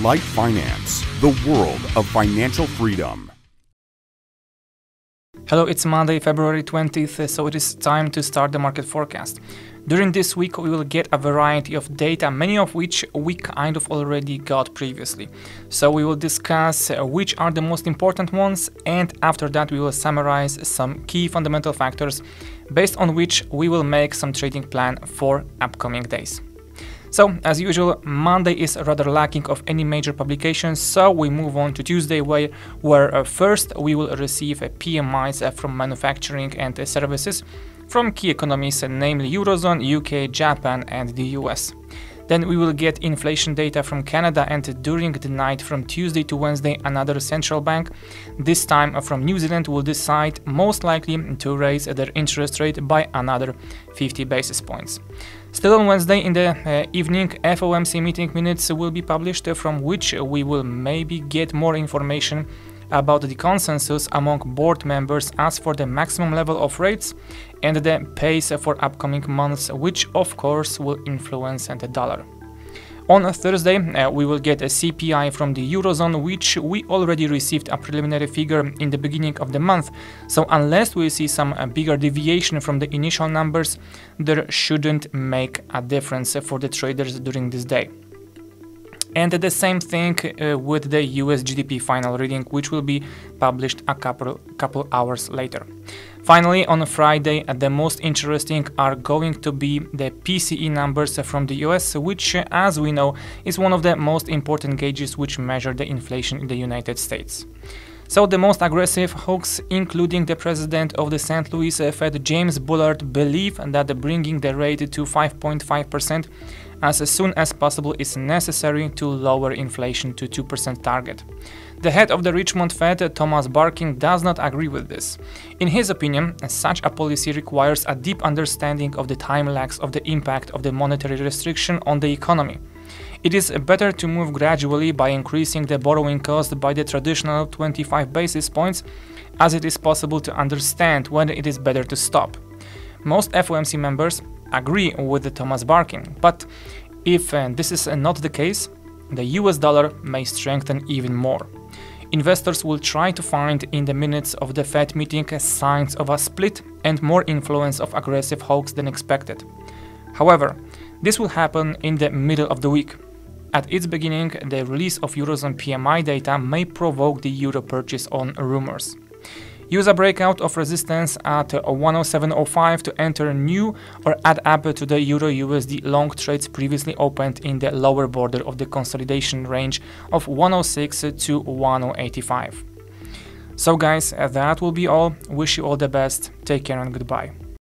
LiteFinance, the world of financial freedom. Hello, it's Monday, February 20th, so it is time to start the market forecast. During this week, we will get a variety of data, many of which we kind of already got previously. So we will discuss which are the most important ones, and after that we will summarize some key fundamental factors based on which we will make some trading plan for upcoming days. So, as usual, Monday is rather lacking of any major publications, so we move on to Tuesday where first we will receive PMIs from manufacturing and services from key economies, namely Eurozone, UK, Japan and the US. Then we will get inflation data from Canada, and during the night from Tuesday to Wednesday another central bank, this time from New Zealand, will decide most likely to raise their interest rate by another 50 basis points. Still on Wednesday in the evening, FOMC meeting minutes will be published, from which we will maybe get more information about the consensus among board members as for the maximum level of rates and the pace for upcoming months, which of course will influence the dollar. On Thursday, we will get a CPI from the Eurozone, which we already received a preliminary figure in the beginning of the month, so unless we see some bigger deviation from the initial numbers, there shouldn't make a difference for the traders during this day. And the same thing with the US GDP final reading, which will be published a couple hours later. Finally, on Friday, the most interesting are going to be the PCE numbers from the US, which, as we know, is one of the most important gauges which measure the inflation in the United States. So the most aggressive hawks, including the president of the St. Louis Fed, James Bullard, believe that bringing the rate to 5.5% as soon as possible is necessary to lower inflation to 2% target. The head of the Richmond Fed, Thomas Barkin, does not agree with this. In his opinion, such a policy requires a deep understanding of the time lags of the impact of the monetary restriction on the economy. It is better to move gradually by increasing the borrowing cost by the traditional 25 basis points, as it is possible to understand when it is better to stop. Most FOMC members agree with Thomas Barkin, but if this is not the case, the US dollar may strengthen even more. Investors will try to find in the minutes of the Fed meeting signs of a split and more influence of aggressive hawks than expected. However, this will happen in the middle of the week. At its beginning, the release of Eurozone PMI data may provoke the euro purchase on rumors. Use a breakout of resistance at 107.05 to enter new or add up to the Euro USD long trades previously opened in the lower border of the consolidation range of 106 to 108.85. So guys, that will be all. Wish you all the best. Take care and goodbye.